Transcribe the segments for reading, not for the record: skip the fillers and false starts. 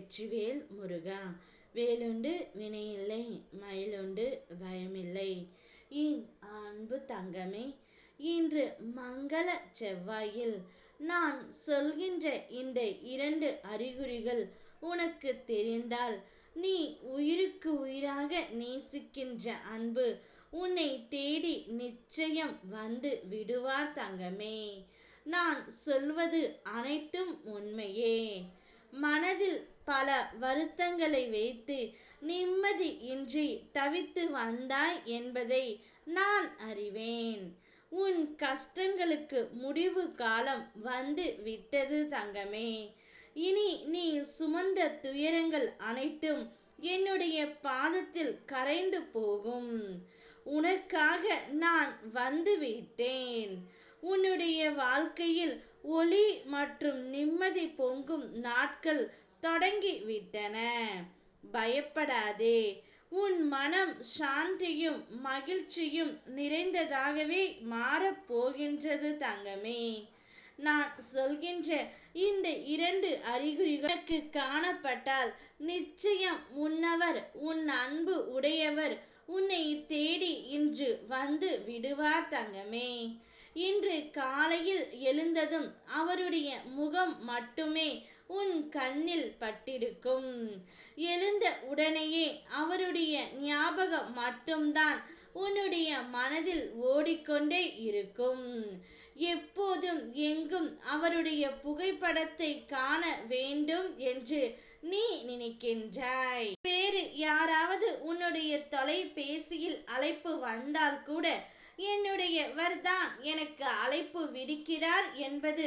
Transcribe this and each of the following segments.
வெற்றிவேல் முருகா. வேலுண்டு வினையில்லை, மயிலுண்டு பயமில்லை. என் அன்பு தங்கமே, இன்று மங்கள செவ்வாயில் நான் சொல்கின்ற இந்த 2 அறிகுறிகள் உனக்கு தெரிந்தால் நீ உயிருக்கு உயிராக நேசிக்கின்ற அன்பு உன்னை தேடி நிச்சயம் வந்து விடுவார் தங்கமே. நான் சொல்வது அனைத்தும் உண்மையே. மனதில் பல வருத்தங்களை வைத்து நிம்மதி இன்றி தவித்து வந்தாய் என்பதை நான் அறிவேன். உன் கஷ்டங்களுக்கு முடிவு காலம் வந்து விட்டது தங்கமே. இனி நீ சுமந்த துயரங்கள் அனைத்தும் என்னுடைய பாதத்தில் கரைந்து போகும். உனக்காக நான் வந்து விட்டேன். உன்னுடைய வாழ்க்கையில் ஒளி மற்றும் நிம்மதி பொங்கும் நாட்கள் தொடங்கி விட்டன. பயப்படாதே. உன் மனம் சாந்தியும் மகிழ்ச்சியும் நிறைந்ததாகவே மாறப்போகின்றது தங்கமே. நான் சொல்கின்ற இந்த 2 அறிகுறிகளுக்கு காணப்பட்டால் நிச்சயம் உன்னவர், உன் அன்பு உடையவர் உன்னை தேடி இன்று வந்து விடுவார் தங்கமே. இன்று காலையில் எழுந்ததும் அவருடைய முகம் மட்டுமே உன் கண்ணில் பட்டிருக்கும். எழுந்த உடனேயே அவருடைய ஞாபகம் மட்டும்தான் உன்னுடைய மனதில் ஓடிக்கொண்டே இருக்கும். எப்போதும் எங்கும் அவருடைய புகைப்படத்தை காண வேண்டும் என்று நீ நினைக்கின்றாய். வேறு யாராவது உன்னுடைய தொலைபேசியில் அழைப்பு வந்தால் கூட என்னுடையவர்தான் எனக்கு அழைப்பு விடுக்கிறார் என்பது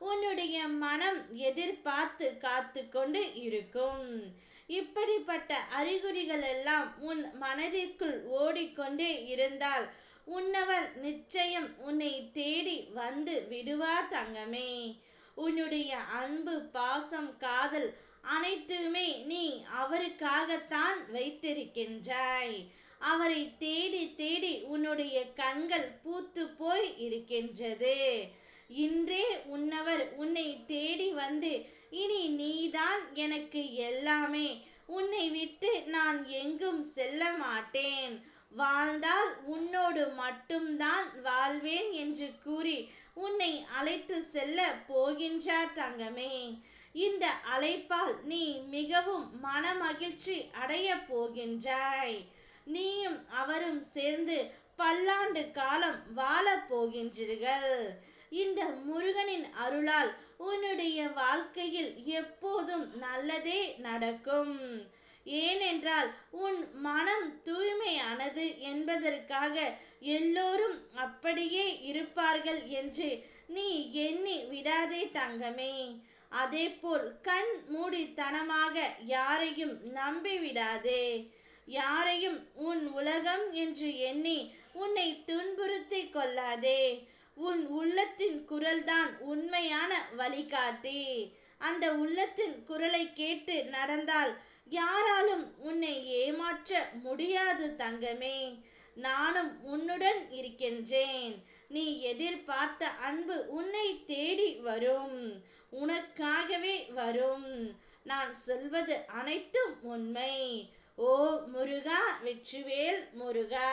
உன்னுடைய மனம் எதிர்பார்த்து காத்து கொண்டு இருக்கும். இப்படிப்பட்ட அறிகுறிகள் எல்லாம் உன் மனதிற்குள் ஓடிக்கொண்டே இருந்தால் உன்னவர் நிச்சயம் உன்னை தேடி வந்து விடுவார் தங்கமே. உன்னுடைய அன்பு, பாசம், காதல் அனைத்துமே நீ அவருக்காகத்தான் வைத்திருக்கின்றாய். அவரை தேடி தேடி உன்னுடைய கண்கள் பூத்து போய் இருக்கின்றது. இன்றே உன்னவர் உன்னை தேடி வந்து, இனி நீதான் எனக்கு எல்லாமே, உன்னை விட்டு நான் எங்கும் செல்ல மாட்டேன், வாழ்ந்தால் உன்னோடு மட்டும்தான் வாழ்வேன் என்று கூறி உன்னை அழைத்து செல்ல போகின்றார் தங்கமே. இந்த அழைப்பால் நீ மிகவும் மனமகிழ்ச்சி அடைய போகின்றாய். நீயும் அவரும் சேர்ந்து பல்லாண்டு காலம் வாழப் போகின்றீர்கள். இந்த முருகனின் அருளால் உன்னுடைய வாழ்க்கையில் எப்போதும் நல்லதே நடக்கும். ஏனென்றால் உன் மனம் தூய்மையானது என்பதற்காக எல்லோரும் அப்படியே இருப்பார்கள் என்று நீ எண்ணி விடாதே தங்கமே. அதேபோல் கண் மூடித்தனமாக யாரையும் நம்பிவிடாதே. யாரையும் உன் உலகம் என்று எண்ணி உன்னை துன்புறுத்தி கொள்ளாதே. உன் உள்ளத்தின் குரல்தான் உண்மையான வழிகாட்டி. அந்த உள்ளத்தின் குரலை கேட்டு நடந்தால் யாராலும் உன்னை ஏமாற்ற முடியாது தங்கமே. நானும் உன்னுடன் இருக்கின்றேன். நீ எதிர்பார்த்த அன்பு உன்னை தேடி வரும். உனக்காகவே வரும். நான் சொல்வது அனைத்தும் உண்மை. ஓ முருகா, வெற்றிவேல் முருகா.